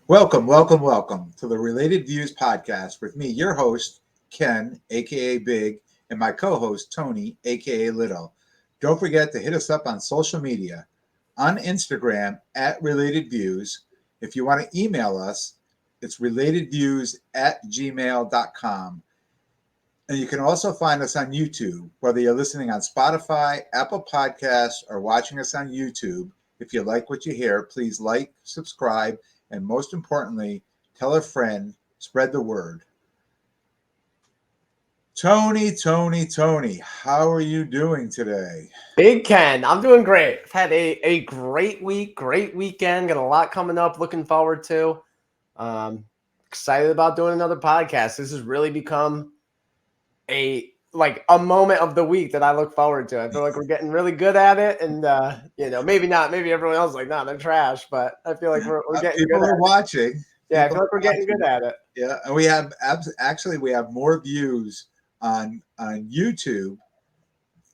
Welcome, welcome, welcome to the Related Views podcast with me, your host, Ken, aka Big, and my co host, Tony, aka Little. Don't forget to hit us up on social media on Instagram at Related Views. If you want to email us, it's relatedviews@gmail.com. And you can also find us on YouTube, whether you're listening on Spotify, Apple Podcasts, or watching us on YouTube. If you like what you hear, please like, subscribe, and most importantly, tell a friend, spread the word. Tony, how are you doing today? Big Ken, I'm doing great. I've had a great week, great weekend. Got a lot coming up. Looking forward to. Excited about doing another podcast. This has really become a moment of the week that I look forward to. I feel like we're getting really good at it, and maybe not. Maybe everyone else is like, nah, they're trash. But I feel like we're getting good People at are it. watching. Yeah, I People feel like are we're getting watching. good at it. Yeah, and we have actually we have more views on YouTube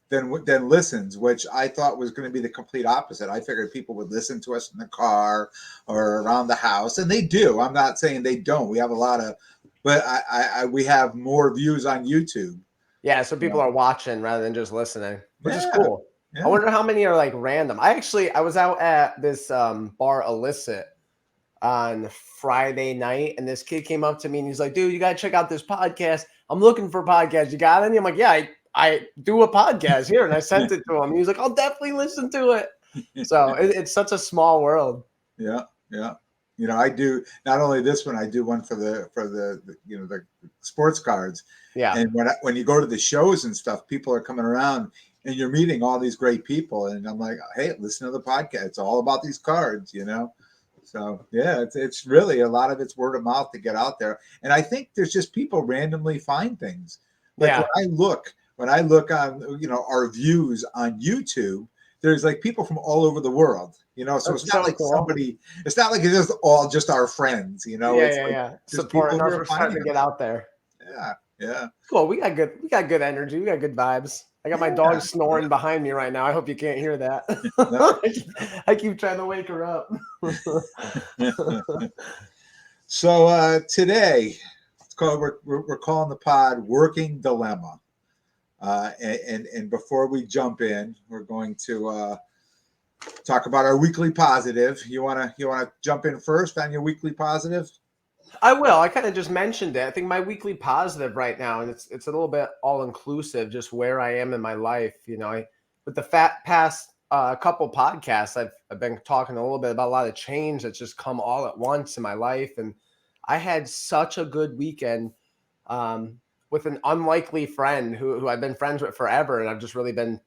than listens, which I thought was going to be the complete opposite. I figured people would listen to us in the car or around the house, and they do. I'm not saying they don't. We have a lot of, but we have more views on YouTube. Yeah, so You people know? are watching rather than just listening, which is Yeah, cool. I yeah. wonder how many are like random. I was out at this bar Illicit on Friday night, and this kid came up to me and he's like, "Dude, you gotta check out this podcast. I'm looking for podcasts. You got any?" I'm like, "Yeah, I do a podcast here," and I sent it to him. And he was like, "I'll definitely listen to it." So it's such a small world. Yeah, yeah. I do not only this one. I do one for the sports cards, Yeah, and when you go to the shows and stuff, people are coming around, and you're meeting all these great people, and I'm like, hey, listen to the podcast. It's all about these cards. So yeah, it's really a lot of it's word of mouth to get out there, and I think there's just people randomly find things. Like yeah. when I look on our views on YouTube, there's like people from all over the world. So That's so cool. it's not like it's just all just our friends. Yeah, It's yeah, like yeah. there's people Supporting who us. are We're starting finding to get us. out there. Yeah, yeah, Cool. We got good energy. We got good vibes. I got my dog yeah, snoring behind me right now. I hope you can't hear that. yeah. I keep trying to wake her up. So today, we're calling the pod "Working Dilemma," and before we jump in, we're going to talk about our weekly positive. You wanna jump in first on your weekly positive? I will. I kind of just mentioned it. I think my weekly positive right now, and it's a little bit all inclusive, just where I am in my life. With the past couple podcasts, I've been talking a little bit about a lot of change that's just come all at once in my life, and I had such a good weekend um, with an unlikely friend who I've been friends with forever, and I've just really been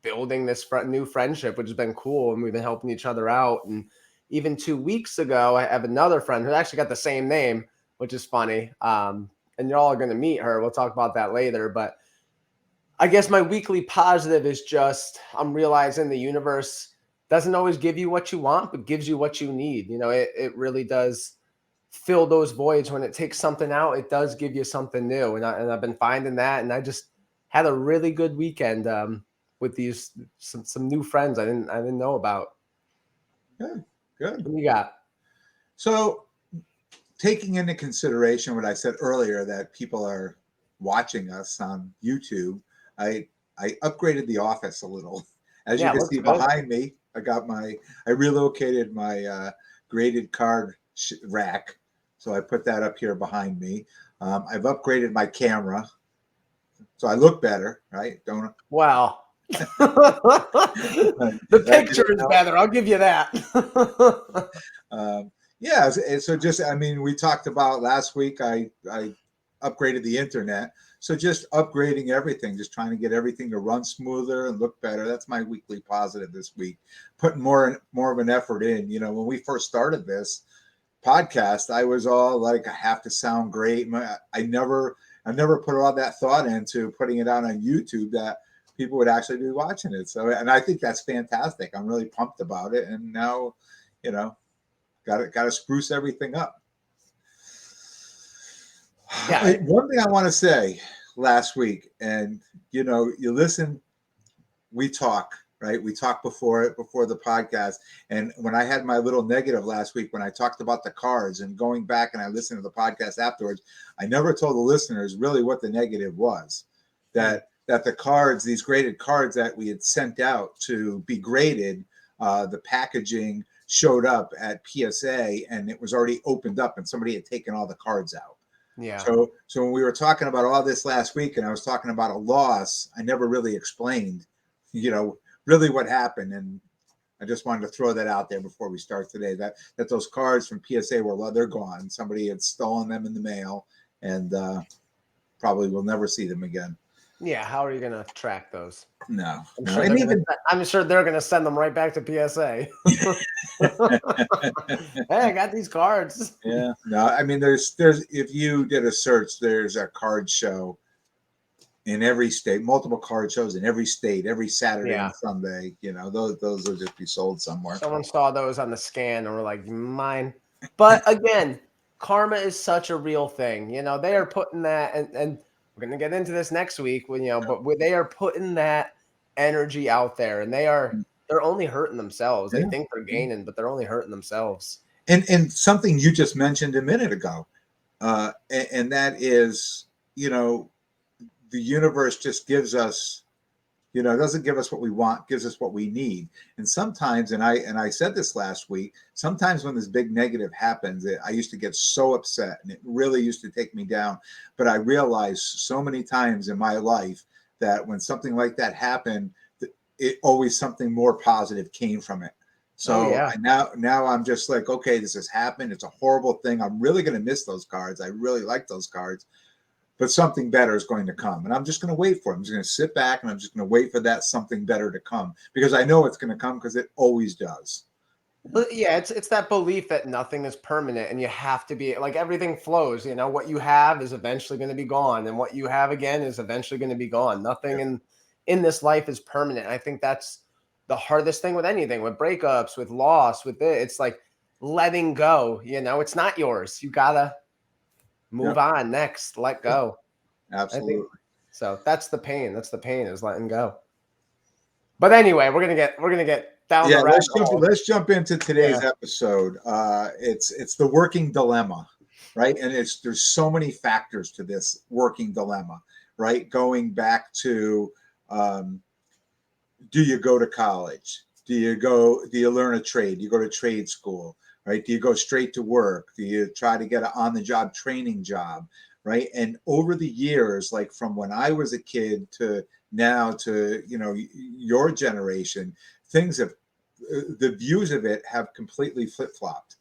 building this new friendship, which has been cool, and we've been helping each other out. And even 2 weeks ago, I have another friend who actually got the same name, which is funny. And you're all going to meet her. We'll talk about that later. But I guess my weekly positive is just I'm realizing the universe doesn't always give you what you want, but gives you what you need. It really does fill those voids when it takes something out. It does give you something new, and I've been finding that, and I just had a really good weekend with these some new friends I didn't know about. Good, good. What do you got? So taking into consideration what I said earlier that people are watching us on YouTube, I I upgraded the office a little. As you Yeah, it can looks see good. behind me, I relocated my graded card rack, so I put that up here behind me. I've upgraded my camera, so I look better, right? Don't Wow. The that didn't picture is help. better. I'll give you that. Um, yeah, so just I mean, we talked about last week. I upgraded the internet, so just upgrading everything, just trying to get everything to run smoother and look better. That's my weekly positive this week. Putting more of an effort in. When we first started this podcast, I was all like, I have to sound great. I never put all that thought into putting it out on YouTube that people would actually be watching it. So, and I think that's fantastic. I'm really pumped about it. And now, you know, got to spruce everything up. Yeah. One thing I want to say last week, and you listen, we talk. right? We talked before the podcast, and when I had my little negative last week, when I talked about the cards and going back and I listened to the podcast afterwards, I never told the listeners really what the negative was. That the cards, these graded cards that we had sent out to be graded, the packaging showed up at PSA and it was already opened up and somebody had taken all the cards out. Yeah. So when we were talking about all this last week and I was talking about a loss, I never really explained, really what happened. And I just wanted to throw that out there before we start today, that those cards from PSA they're gone. Somebody had stolen them in the mail and probably will never see them again. Yeah, how are you going to track those? No. I'm sure they're going to send them right back to PSA. Hey, I got these cards. Yeah. No, I mean, there's if you did a search, there's a card show in every state, multiple card shows in every state, every Saturday and Sunday. Those will just be sold somewhere. Someone saw those on the scan and were like, mine. But again, karma is such a real thing. They are putting that, and we're going to get into this next week, but they are putting that energy out there, and they're only hurting themselves. They think they're gaining, but they're only hurting themselves. And something you just mentioned a minute ago, and that is, the universe just gives us, doesn't give us what we want, gives us what we need. And sometimes, and I said this last week, sometimes when this big negative happens, I used to get so upset and it really used to take me down. But I realized so many times in my life that when something like that happened, it always something more positive came from it. So now I'm just like, okay, this has happened. It's a horrible thing. I'm really going to miss those cards. I really like those cards. But something better is going to come. And I'm just going to wait for it. I'm just going to sit back and I'm just going to wait for that something better to come. Because I know it's going to come because it always does. But yeah, it's that belief that nothing is permanent and you have to be like everything flows. What you have is eventually going to be gone. And what you have again is eventually going to be gone. Nothing in this life is permanent. I think that's the hardest thing with anything, with breakups, with loss, with it. It's like letting go. It's not yours. You gotta move on next. Let go. Absolutely. So that's the pain. That's the pain, is letting go. But anyway, we're gonna get down the rabbit hole. Let's jump into today's episode. It's the working dilemma, right? And there's so many factors to this working dilemma, right? Going back to do you go to college? Do you learn a trade? Do you go to trade school? Right? Do you go straight to work? Do you try to get an on-the-job training job? Right? And over the years, like from when I was a kid to now to your generation, things have the views of it have completely flip-flopped.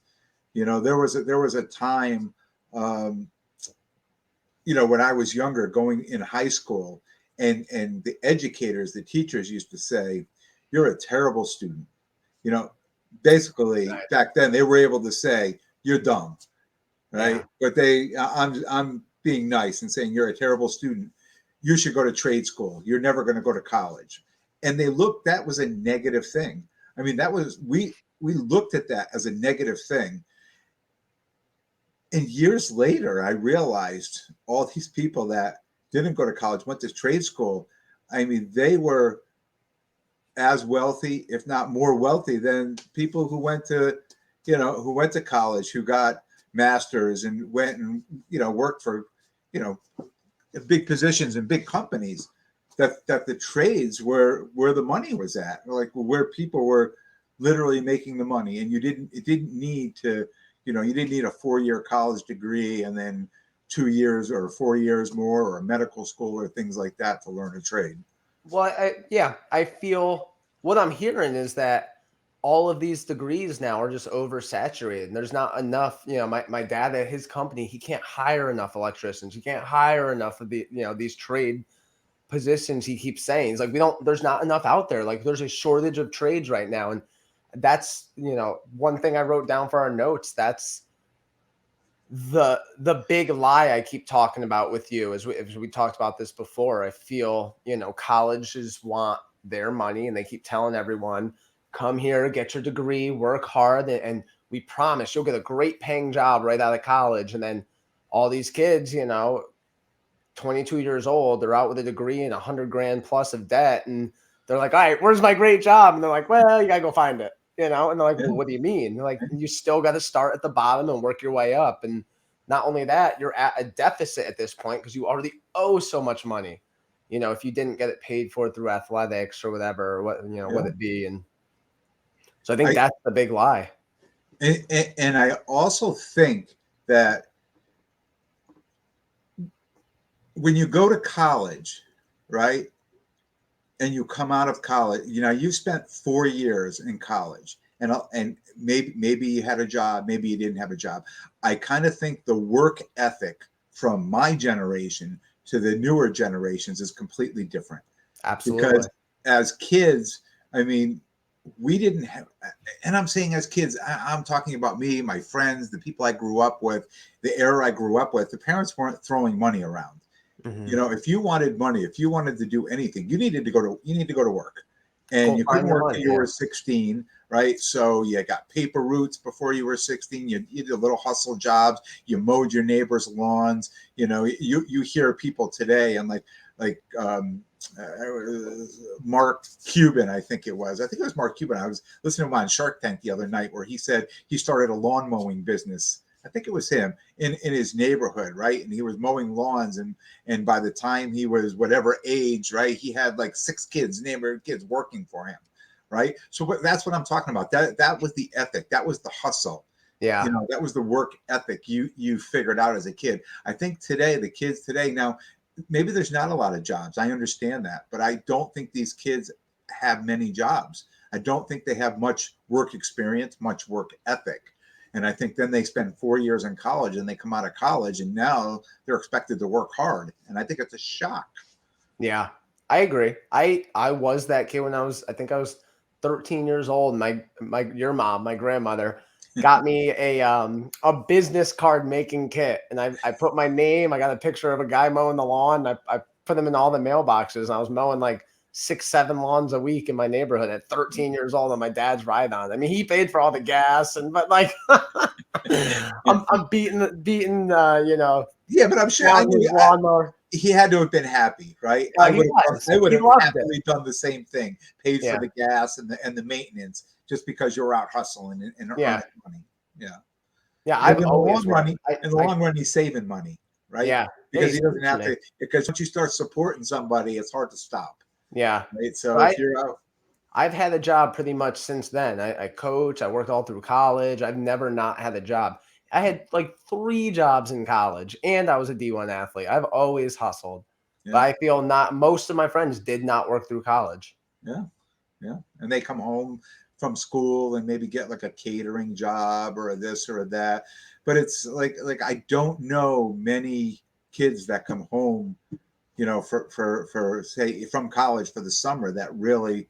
There was a time, when I was younger, going in high school, and the educators, the teachers used to say, "You're a terrible student." Basically, back then they were able to say, "You're dumb," right? Yeah. But I'm being nice and saying, "You're a terrible student. You should go to trade school. You're never going to go to college." And that was a negative thing. I mean, we looked at that as a negative thing. And years later, I realized all these people that didn't go to college, went to trade school. I mean, they were as wealthy, if not more wealthy, than people who went to college, who got masters and went and worked for big positions in big companies. That the trades where the money was at, like where people were literally making the money, and you didn't need to, you didn't need a 4-year college degree and then 2 years or 4 years more, or a medical school or things like that to learn a trade. Well, I feel what I'm hearing is that all of these degrees now are just oversaturated. And there's not enough, my dad at his company, he can't hire enough electricians. He can't hire enough of the, these trade positions. He keeps saying, he's like, there's not enough out there. Like there's a shortage of trades right now. And that's, one thing I wrote down for our notes. That's the big lie I keep talking about with you, as we talked about this before. I feel, colleges want their money and they keep telling everyone, come here, get your degree, work hard, and we promise you'll get a great paying job right out of college. And then all these kids, 22 years old, they're out with a degree and $100,000 plus of debt, and They're like, all right, where's my great job? And they're like, well, you gotta go find it, And they're like, Yeah. well, what do you mean? They're like, you still got to start at the bottom and work your way up. And not only that, you're at a deficit at this point because you already owe so much money. If you didn't get it paid for through athletics or whatever, or what Yeah. it be. And so I think I that's the big lie. and I also think that when you go to college, right, and you come out of college, you spent 4 years in college, and maybe you had a job, maybe you didn't have a job. I kind of think the work ethic from my generation to the newer generations is completely different. Absolutely. Because as kids, I mean, we didn't have, and I'm saying as kids, I'm talking about me, my friends, the people I grew up with, the era I grew up with. The parents weren't throwing money around. Mm-hmm. If you wanted money, if you wanted to do anything, you need to go to work, and Go you find couldn't the work money. till you Yeah. were 16, right? So you got paper routes before you were 16. You did little hustle jobs. You mowed your neighbors' lawns. You hear people today, and like Mark Cuban, I think it was Mark Cuban. I was listening to him on Shark Tank the other night, where he said he started a lawn mowing business. I think it was him in his neighborhood, right? And he was mowing lawns, and by the time he was whatever age, right, he had like 6 kids, neighborhood kids working for him, right? So that's what I'm talking about. That was the ethic. That was the hustle. Yeah. That was the work ethic you figured out as a kid. I think today, the kids today, now maybe there's not a lot of jobs. I understand that, but I don't think these kids have many jobs. I don't think they have much work experience, much work ethic. And I think then they spend 4 years in college and they come out of college and now they're expected to work hard. And I think it's a shock. Yeah, I agree. I was that kid when I think I was 13 years old. Your mom, my grandmother, got me a business card making kit, and I put my name. I got a picture of a guy mowing the lawn. I put them in all the mailboxes, and I was mowing like 6-7 lawns a week in my neighborhood at 13 years old on my dad's ride on. I mean, he paid for all the gas, but like I'm beating Yeah, but I'm sure down his lawnmower. he had to have been happy, right? He was. I would He have loved it. happily done the same thing, paid for Yeah. the gas and the maintenance, just because you're out hustling and Yeah. earning money. Yeah. Yeah, But I've always worked. in the long run, he's saving money, right? Yeah, Because he's he doesn't have teaching me. to. Because once you start supporting somebody, it's hard to stop, Yeah, right? So but if you're out, I've had a job pretty much since then. I coach. I worked all through college. I've never not had a job. I had like 3 jobs in college, and I was a D1 athlete. I've always hustled, but yeah, I feel not most of my friends did not work through college. yeah, yeah, and they come home from school and maybe get like a catering job or a this or a that. But it's like I don't know many kids that come home, for say from college for the summer that really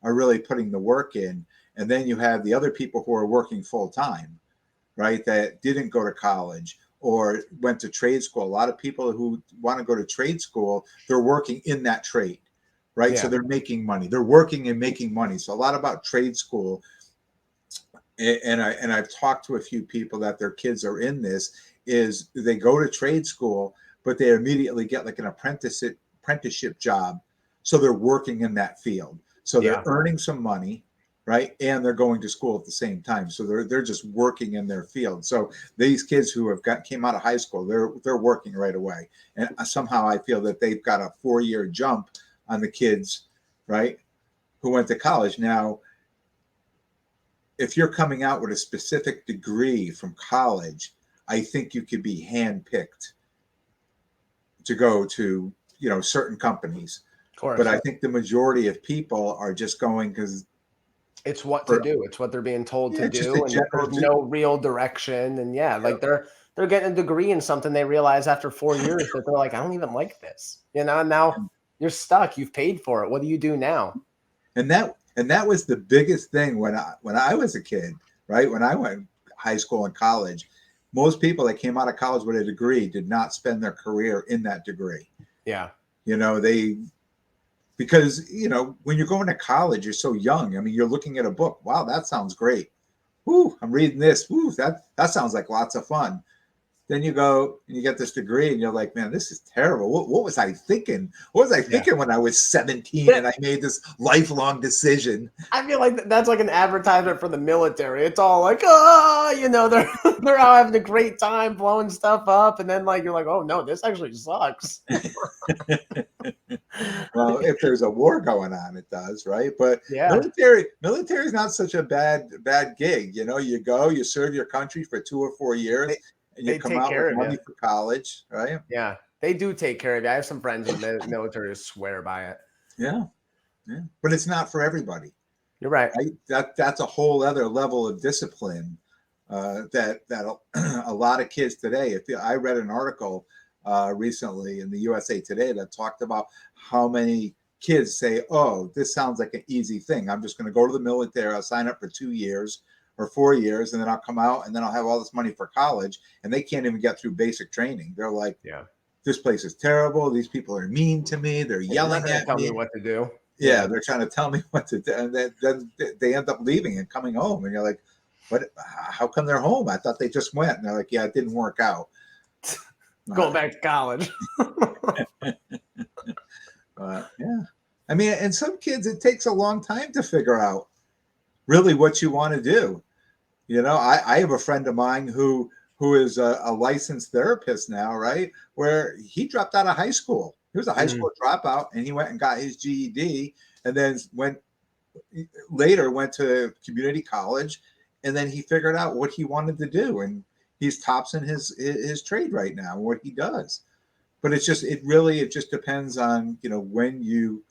are really putting the work in. And then you have the other people who are working full time, right? That didn't go to college or went to trade school. A lot of people who want to go to trade school, they're working in that trade, right? So Yeah, they're making money. They're working and making money. So a lot about trade school. And I've talked to a few people that their kids are in this, is they go to trade school, but they immediately get like an apprenticeship job. So they're working in that field. So they're yeah, earning some money, right? And they're going to school at the same time. So they're just working in their field. So these kids who came out of high school, they're working right away. And somehow I feel that they've got a 4-year jump on the kids, right, who went to college. Now, if you're coming out with a specific degree from college, I think you could be handpicked to go to, certain companies. of course. But I think the majority of people are just going because It's what to do. It's what they're being told to just a do, and general. there's no real direction. And yeah, like they're getting a degree in something they realize after 4 years that they're like, I don't even like this. And now you're stuck. You've paid for it. What do you do now? And that was the biggest thing when I was a kid, right? When I went high school and college, most people that came out of college with a degree did not spend their career in that degree. Yeah. They because when you're going to college, you're so young. I mean, you're looking at a book. Wow, that sounds great. Woo, I'm reading this. Woo, that sounds like lots of fun. Then you go and you get this degree and you're like, man, this is terrible. What was I thinking? What was I Yeah. thinking when I was 17 and I made this lifelong decision? I feel like that's like an advertisement for the military. It's all like, oh, they're they're all having a great time blowing stuff up, and then like you're like, oh no, this actually sucks. Well, if there's a war going on, it does, right? But Yeah, military is not such a bad gig. You go, you serve your country for 2 or 4 years, they and you they come take out with care of you. money for college, right? Yeah, they do take care of you. I have some friends in the military who swear by it. Yeah, yeah. But it's not for everybody. You're right. Right? That's a whole other level of discipline that a lot of kids today. I read an article recently in the USA Today that talked about how many kids say, "Oh, this sounds like an easy thing. I'm just going to go to the military. I'll sign up for 2 years or 4 years, and then I'll come out, and then I'll have all this money for college." And they can't even get through basic training. They're like, Yeah, "This place is terrible. These people are mean to me. They're you're not yelling going to at tell me me." what to do. Yeah, they're trying to tell me what to do, and then they end up leaving and coming home, and you're like, "What? How come they're home? I thought they just went." And they're like, "Yeah, it didn't work out." Going back to college. Yeah, I mean, and some kids, it takes a long time to figure out really what you want to do. I have a friend of mine who is a licensed therapist now, right? Where he dropped out of high school. He was a high school dropout, and he went and got his GED, and then went to community college, and then he figured out what he wanted to do, and he's tops in his trade right now, what he does. But it just depends on when you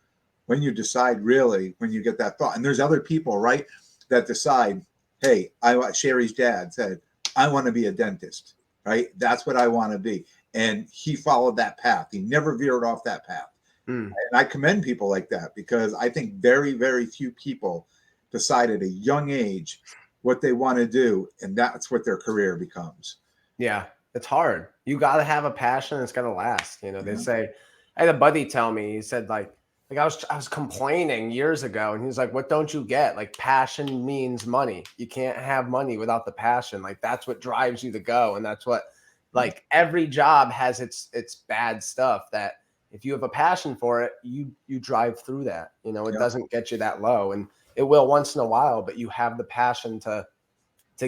decide, really, when you get that thought. And there's other people, right, that decide, hey, Sherry's dad said, I want to be a dentist, right? That's what I want to be. And he followed that path. He never veered off that path. Mm. And I commend people like that, because I think very, very few people decide at a young age what they want to do, and that's what their career becomes. Yeah, it's hard. You got to have a passion. It's got to last. They Yeah. say, I had a buddy tell me, he said like I was complaining years ago, and he's like, what don't you get? Like, passion means money. You can't have money without the passion. Like, that's what drives you to go. And that's what, like, every job has its bad stuff that if you have a passion for it, you drive through that. It Yeah. doesn't get you that low, and it will once in a while, but you have the passion to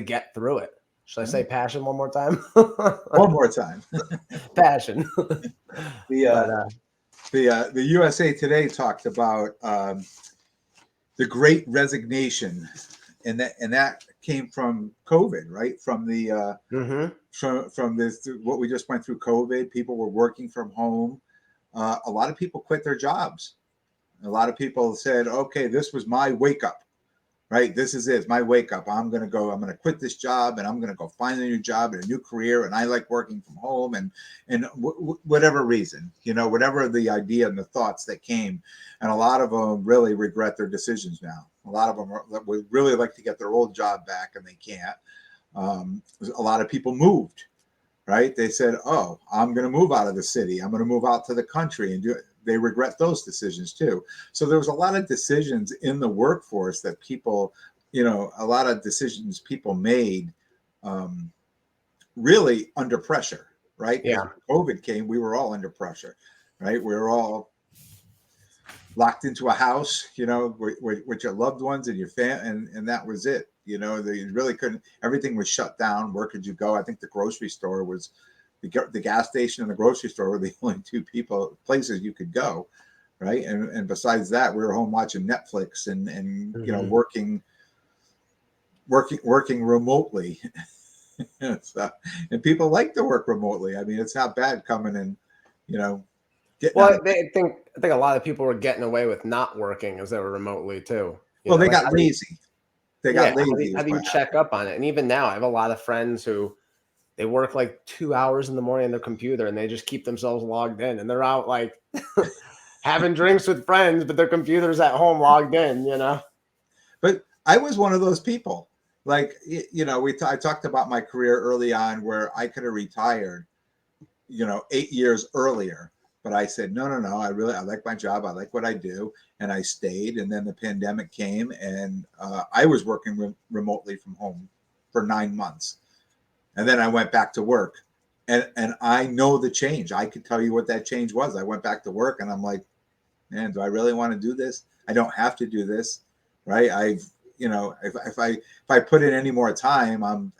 get through it. Should I say passion one more time? One more time. Passion. The USA Today talked about the Great Resignation, and that came from COVID, right? From the from this, what we just went through, COVID. People were working from home. A lot of people quit their jobs. A lot of people said, "Okay, this was my wake up." Right? This is it. It's my wake up. I'm going to quit this job, and I'm going to go find a new job and a new career. And I like working from home, and whatever reason, whatever the idea and the thoughts that came. And a lot of them really regret their decisions now. A lot of them would really like to get their old job back, and they can't. A lot of people moved, right? They said, "Oh, I'm going to move out of the city. I'm going to move out to the country and do it." They regret those decisions too. So there was a lot of decisions in the workforce that people, a lot of decisions people made really under pressure, right? Yeah. Because when COVID came, we were all under pressure, right? We were all locked into a house, with your loved ones and your family, and that was it. They really couldn't. Everything was shut down. Where could you go? I think the grocery store was. The gas station and the grocery store were the only two places you could go, right? And besides that, we were home watching Netflix and working remotely. So, and people like to work remotely. I mean, it's not bad coming and getting. Well, I think a lot of people were getting away with not working as they were remotely too. Well, they got lazy. They got lazy. How do you check up on it? And even now, I have a lot of friends who. They work like 2 hours in the morning on their computer, and they just keep themselves logged in, and they're out like having drinks with friends, but their computer's at home logged in, But I was one of those people. Like, I talked about my career early on where I could have retired, 8 years earlier. But I said, no. I like my job. I like what I do. And I stayed. And then the pandemic came, and I was working remotely from home for 9 months. And then I went back to work and I know the change. I could tell you what that change was. I went back to work and I'm like, man, do I really want to do this? I don't have to do this, right? If I put in any more time, I'm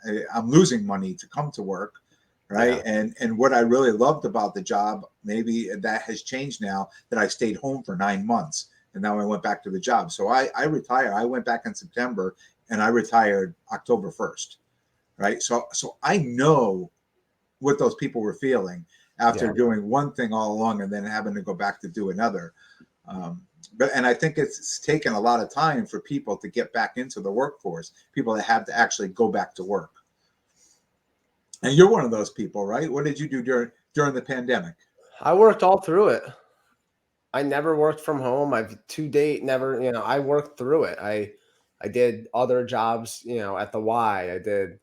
losing money to come to work, right? Yeah. And what I really loved about the job, maybe that has changed now that I stayed home for 9 months and now I went back to the job. So I retire. I went back in September and I retired October 1st, right? So I know what those people were feeling after Yeah. doing one thing all along and then having to go back to do another. And I think it's taken a lot of time for people to get back into the workforce, people that have to actually go back to work. And you're one of those people, right? What did you do during the pandemic? I worked all through it. I never worked from home. I've to date never, I worked through it. I did other jobs, at the Y. I did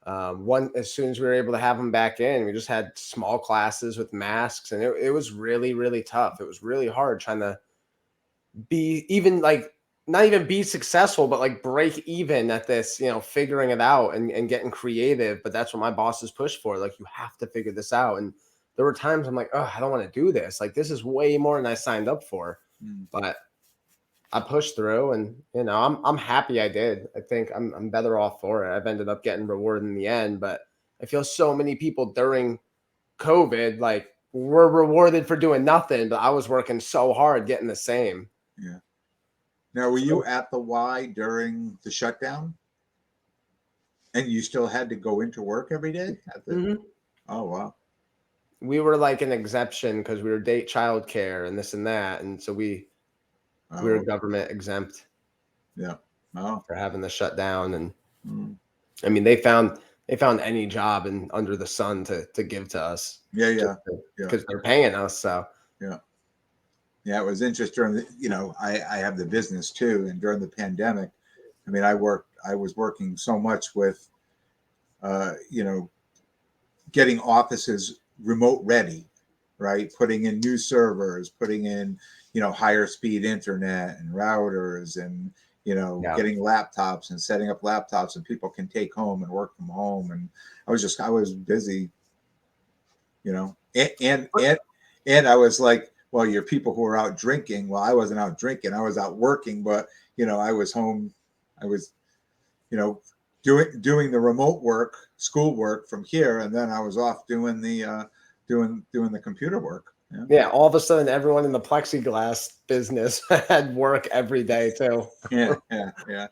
one as soon as we were able to have them back in. We just had small classes with masks, and it was really, really tough. It was really hard trying to be even like not even be successful, but like break even at this, figuring it out and getting creative. But that's what my bosses push for. Like, you have to figure this out. And there were times I'm like, oh, I don't want to do this. Like, this is way more than I signed up for. Mm. But I pushed through, and I'm happy I did. I think I'm better off for it. I've ended up getting rewarded in the end, but I feel so many people during COVID like were rewarded for doing nothing, but I was working so hard getting the same. Yeah. Now, were you at the Y during the shutdown? And you still had to go into work every day? Mhm. Oh, wow. We were like an exception because we were date childcare and this and that, and so we were Oh, government exempt yeah. Oh. for having to shut down. And Mm. I mean, they found any job in under the sun to give to us Yeah, just yeah, yeah, because they're paying us. So yeah. Yeah, it was interesting. I have the business too. And during the pandemic, I mean, I was working so much with, uh, you know, getting offices remote ready, right? Putting in new servers, putting in, higher speed internet and routers and, yeah, getting laptops and setting up laptops and people can take home and work from home. And I was busy, you know, and I was like, well, you're people who are out drinking. Well, I wasn't out drinking. I was out working, but, I was home. I was, you know, doing the remote work, school work from here, and then I was off doing the computer work. Yeah, yeah. All of a sudden, everyone in the plexiglass business had work every day too. yeah, yeah, yeah,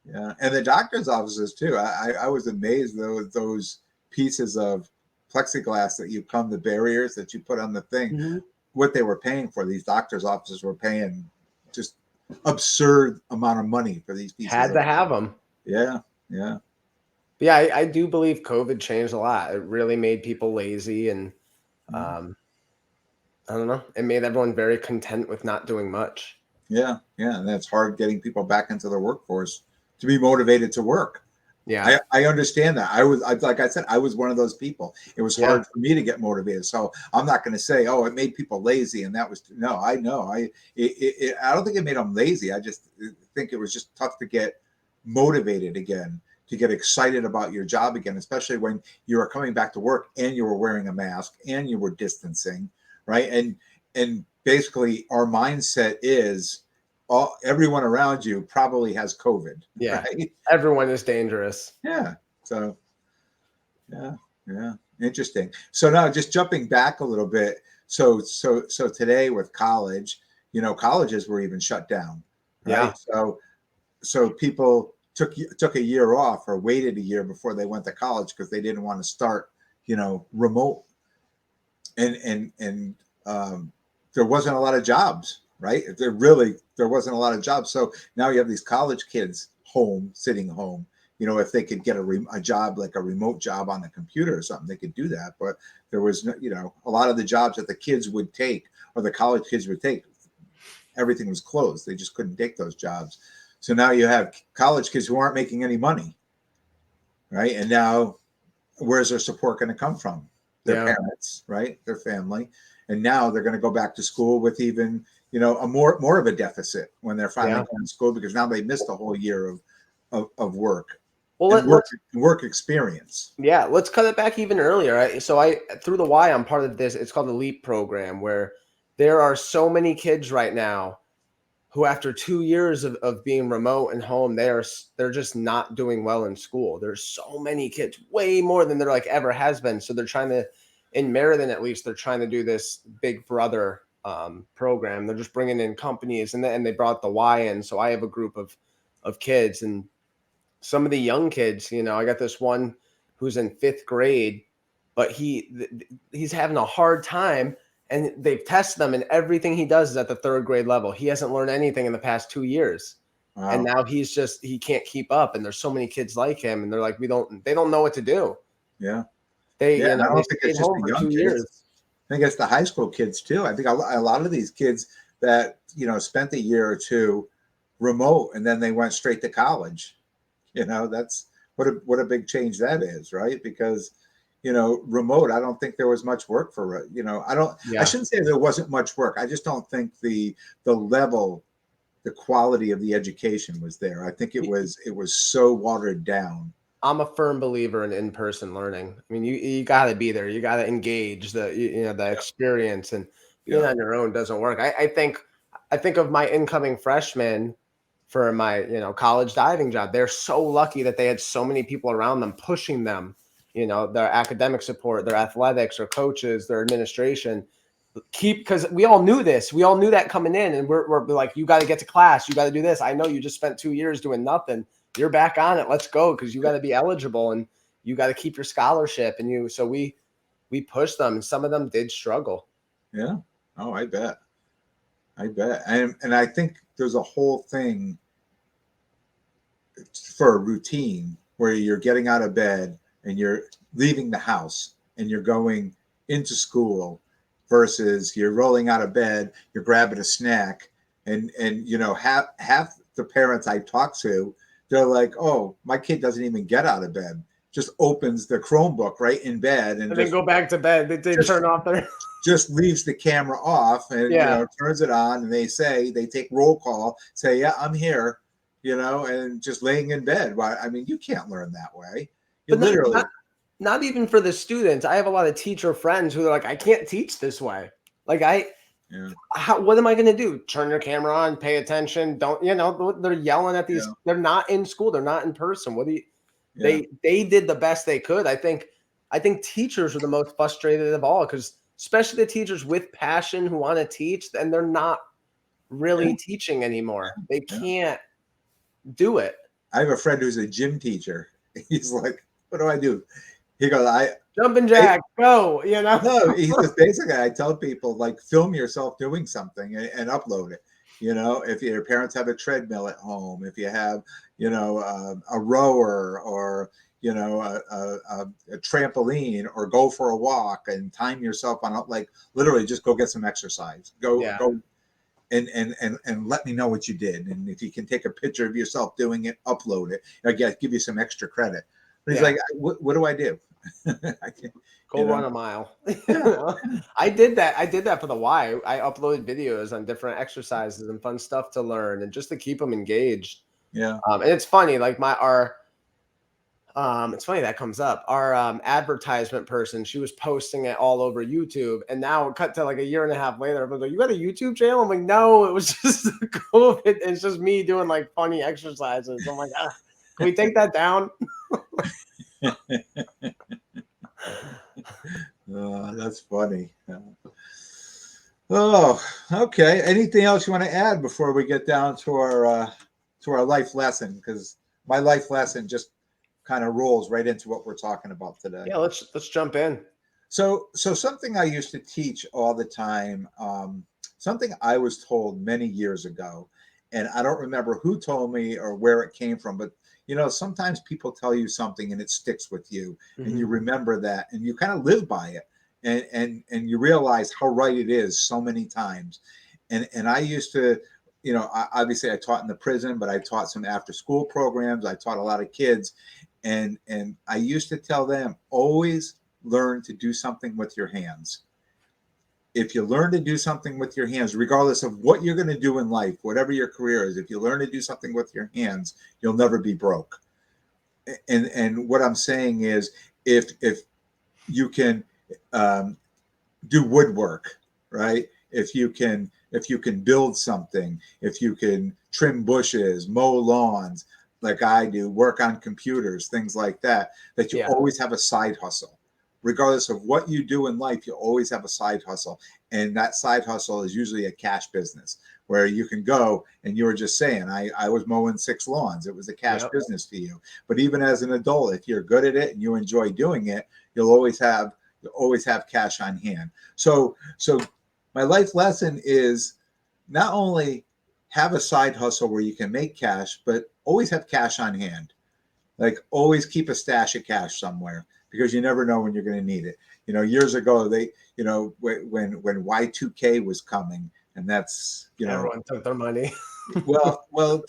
yeah. And the doctor's offices too. I was amazed though with those pieces of plexiglass that you come, the barriers that you put on the thing, Mhm. what they were paying for. These doctors' offices were paying just absurd amount of money for these pieces Had of. to have them. Yeah, yeah. Yeah, I do believe COVID changed a lot. It really made people lazy, and Mm. um, I don't know. It made everyone very content with not doing much. Yeah, yeah, and that's hard getting people back into the workforce to be motivated to work. Yeah, I understand that. Like I said, I was one of those people. It was yeah, hard for me to get motivated. So I'm not going to say, oh, it made people lazy, and that was no. I know. I don't think it made them lazy. I just think it was just tough to get motivated again, to get excited about your job again, especially when you were coming back to work and you were wearing a mask and you were distancing, right? And basically, our mindset is everyone around you probably has COVID, yeah. right? Everyone is dangerous. Yeah. So yeah, yeah. Interesting. So now just jumping back a little bit. So today with college, colleges were even shut down, Yeah, right? So people took a year off or waited a year before they went to college because they didn't want to start, remote and there wasn't a lot of jobs, right? There wasn't a lot of jobs. So now you have these college kids home, sitting home. If they could get a job like a remote job on the computer or something, they could do that. But there was, a lot of the jobs that the kids would take or the college kids would take, everything was closed. They just couldn't take those jobs. So now you have college kids who aren't making any money, right? And now where's their support going to come from? Their yeah, parents, right? Their family. And now they're going to go back to school with even, a more of a deficit when they're finally yeah. going to school because now they missed a whole year of work. Well, and let's work experience. yeah, let's cut it back even earlier. So through the Y, I'm part of this. It's called the LEAP program, where there are so many kids right now who, after 2 years of being remote and home, they're just not doing well in school. There's so many kids, way more than there like ever has been. So they're trying to, in Meriden at least, they're trying to do this Big Brother program. They're just bringing in companies, and they brought the Y in. So I have a group of kids, and some of the young kids, I got this one who's in 5th grade, but he's having a hard time, and they've tested him, and everything he does is at the 3rd grade level. He hasn't learned anything in the past 2 years. And Wow. now he can't keep up. And there's so many kids like him, and they're like, they don't know what to do. Yeah. They, Yeah. And I they don't think stayed it's just home the for young 2 years. kids. I think it's the high school kids too. I think a lot of these kids that, spent a year or two remote and then they went straight to college. That's what a big change that is, right? Because, remote, I don't think there was much work for, I Yeah. shouldn't say there wasn't much work. I just don't think the level, the quality of the education was there. I think it was so watered down. I'm a firm believer in in-person learning. I mean, you got to be there. You got to engage the Yeah. experience, and being Yeah. on your own doesn't work. I think of my incoming freshmen for my college diving job. They're so lucky that they had so many people around them pushing them. Their academic support, their athletics, their coaches, their administration. Because we all knew this. We all knew that coming in, and we're like, you got to get to class. You got to do this. I know you just spent 2 years doing nothing. You're back on it. Let's go, because you got to be eligible, and you got to keep your scholarship. So we pushed them, and some of them did struggle. Yeah. Oh, I bet. And I think there's a whole thing for a routine where you're getting out of bed and you're leaving the house and you're going into school versus you're rolling out of bed, you're grabbing a snack, and half the parents I talk to, they're like, oh, my kid doesn't even get out of bed, just opens the Chromebook right in bed and And then just go back to bed. They just turn off their just leaves the camera off and yeah. turns it on, and they take roll call, say, yeah, I'm here, and just laying in bed. Why? I mean, you can't learn that way. You But literally, not even for the students. I have a lot of teacher friends who are like, I can't teach this way. Like yeah, what am I going to do? Turn your camera on, pay attention. Don't, they're yelling at these. yeah, They're not in school. They're not in person. What do you, yeah, they did the best they could. I think teachers are the most frustrated of all, because especially the teachers with passion who want to teach, and they're not yeah, really teaching anymore. They yeah. can't do it. I have a friend who's a gym teacher. He's like, what do I do? He goes, Jumping jack, go, no, he says basically, I tell people, like, film yourself doing something and upload it. If your parents have a treadmill at home, if you have, a rower or, a trampoline, or go for a walk and time yourself on, like, literally just go get some exercise. Yeah. Go and let me know what you did. And if you can take a picture of yourself doing it, upload it. I guess give you some extra credit. But he's like, what do I do? I can't, Go run a mile. Yeah. I did that. I did that for the Y. I uploaded videos on different exercises and fun stuff to learn, and just to keep them engaged. Yeah. And it's funny, like it's funny that comes up. Our advertisement person, she was posting it all over YouTube, and now cut to like a year and a half later, everyone's like, "You got a YouTube channel?" I'm like, "No, it was just COVID. It's just me doing like funny exercises." I'm like, "Can we take that down?" That's funny. Oh, okay. Anything else you want to add before we get down to our life lesson? Because my life lesson just kind of rolls right into what we're talking about today. Yeah, let's jump in. So something I used to teach all the time, something I was told many years ago, and I don't remember who told me or where it came from, but sometimes people tell you something and it sticks with you, and you remember that, and you kind of live by it, and you realize how right it is so many times. And I used to, obviously I taught in the prison, but I taught some after school programs. I taught a lot of kids, and I used to tell them, always learn to do something with your hands. If you learn to do something with your hands, regardless of what you're going to do in life, whatever your career is, if you learn to do something with your hands, you'll never be broke. and what I'm saying is, if you can do woodwork, right? If you can build something, if you can trim bushes, mow lawns, like I do, work on computers, things like that, that you Yeah. always have a side hustle. Regardless of what you do in life, you always have a side hustle. And that side hustle is usually a cash business where you can go, and you were just saying, I was mowing 6 lawns. It was a cash Yep. business for you. But even as an adult, if you're good at it and you enjoy doing it, you'll always have cash on hand. So my life lesson is not only have a side hustle where you can make cash, but always have cash on hand. Like always keep a stash of cash somewhere because you never know when you're going to need it. Years ago, when Y2K was coming, and that's Everyone took their money. well,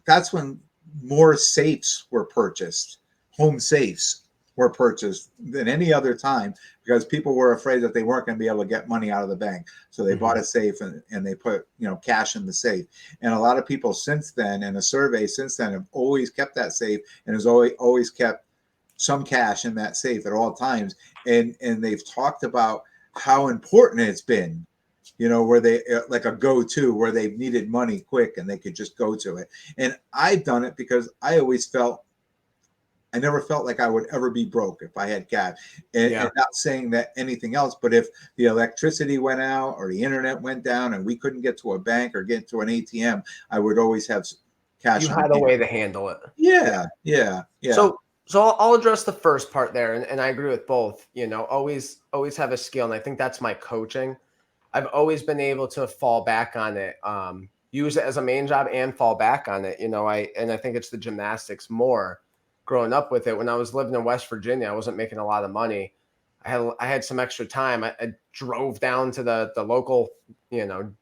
that's when more safes were purchased, home safes were purchased than any other time because people were afraid that they weren't going to be able to get money out of the bank. So they bought a safe and they put cash in the safe. And a lot of people since then, and a survey since then, have always kept that safe and has always kept some cash in that safe at all times. And they've talked about how important it's been, where they like a go-to where they've needed money quick and they could just go to it. And I've done it because I never felt like I would ever be broke if I had cash. And not saying that anything else, but if the electricity went out or the internet went down and we couldn't get to a bank or get to an ATM, I would always have cash You on had a hand. way to handle it. Yeah. So I'll address the first part there, and I agree with both. Always have a skill, and I think that's my coaching. I've always been able to fall back on it, use it as a main job and fall back on it. I think it's the gymnastics more. Growing up with it, when I was living in West Virginia, I wasn't making a lot of money. I had some extra time. I drove down to the local,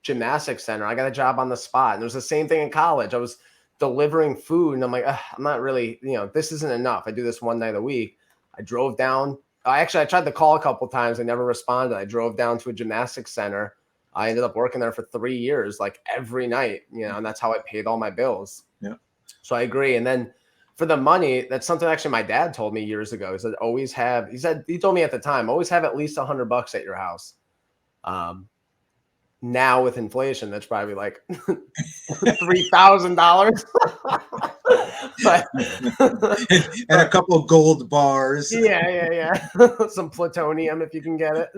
gymnastics center. I got a job on the spot, and it was the same thing in college. I was delivering food, and I'm like, I'm not really, this isn't enough. I do this one night a week. I drove down. I tried to call a couple of times. They never responded. I drove down to a gymnastics center. I ended up working there for 3 years, like every night, and that's how I paid all my bills. Yeah. So I agree. And then for the money, that's something actually my dad told me years ago. He told me at the time, always have at least $100 at your house. Now with inflation, that's probably like $3,000. But and a couple of gold bars. Yeah. Some plutonium if you can get it.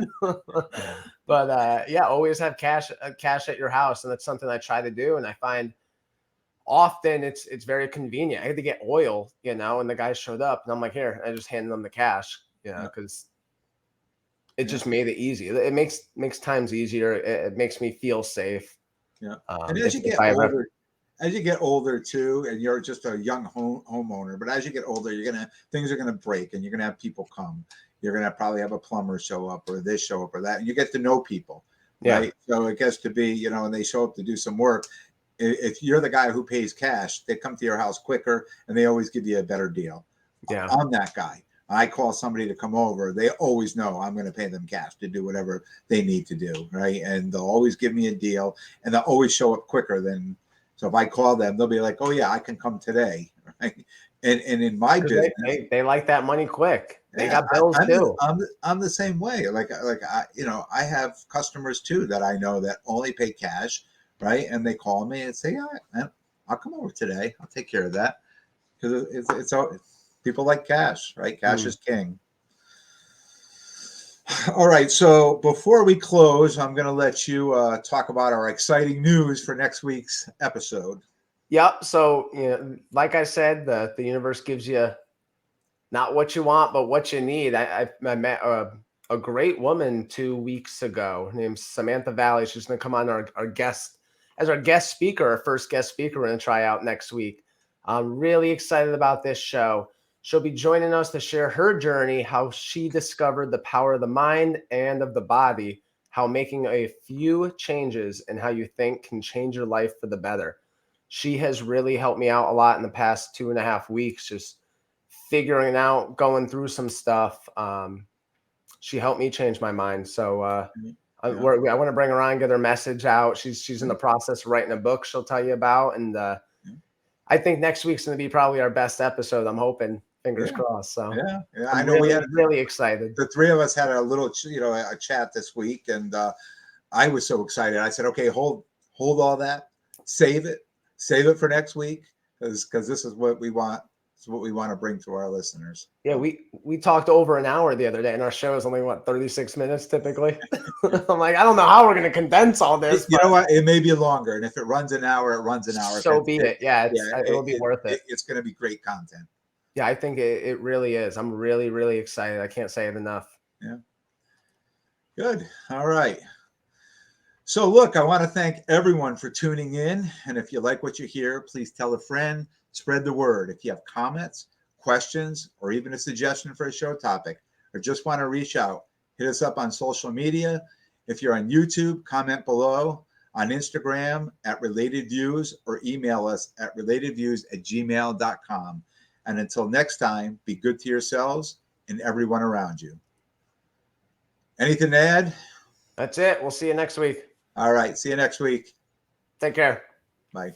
But always have cash at your house, and that's something I try to do. And I find often it's very convenient. I had to get oil, and the guy showed up, and I'm like, here, I just handed them the cash, because it just made it easy. It makes times easier. It makes me feel safe. Yeah. And as you get older too, and you're just a young homeowner, but as you get older, things are gonna break, and you're gonna have people come. You're gonna probably have a plumber show up, or this show up, or that, and you get to know people, right? So it gets to be, and they show up to do some work. If you're the guy who pays cash, they come to your house quicker, and they always give you a better deal. Yeah, I'm that guy. I call somebody to come over. They always know I'm going to pay them cash to do whatever they need to do, right? And they'll always give me a deal, and they'll always show up quicker than. So if I call them, they'll be like, "Oh yeah, I can come today," right? And in my business, they like that money quick. They got bills too. I'm the same way. Like I have customers too that I know that only pay cash, right? And they call me and say, "Yeah, man, I'll come over today. I'll take care of that," because it's people like cash, right? Cash is king. All right. So before we close, I'm going to let you talk about our exciting news for next week's episode. Yep. So, like I said, the universe gives you not what you want, but what you need. I met a great woman 2 weeks ago. Her name's Samantha Valley. She's going to come on our guest speaker, our first guest speaker. We're going to try out next week. I'm really excited about this show. She'll be joining us to share her journey, how she discovered the power of the mind and of the body, how making a few changes and how you think can change your life for the better. She has really helped me out a lot in the past 2.5 weeks, just figuring out, going through some stuff. She helped me change my mind. So I want to bring her on, get her message out. She's in the process of writing a book she'll tell you about. And I think next week's going to be probably our best episode. I'm hoping, fingers Yeah. crossed. So Yeah. I I'm know we really, had really excited. the three of us had a little, a chat this week, and I was so excited. I said, okay, hold all that, save it for next week, because this is what we want. It's what we want to bring to our listeners. Yeah, we talked over an hour the other day, and our show is only 36 minutes typically. I'm like, I don't know how we're going to condense all this. You know what? It may be longer, and if it runs an hour, it runs an hour. So be it. Yeah, it'll be worth it. It's going to be great content. Yeah, I think it really is. I'm really, really excited. I can't say it enough. Yeah. Good. All right. So look, I want to thank everyone for tuning in. And if you like what you hear, please tell a friend, spread the word. If you have comments, questions, or even a suggestion for a show topic, or just want to reach out, hit us up on social media. If you're on YouTube, comment below. On Instagram at Related Views, or email us at relatedviews@gmail.com. And until next time, be good to yourselves and everyone around you. Anything to add? That's it. We'll see you next week. All right. See you next week. Take care. Bye.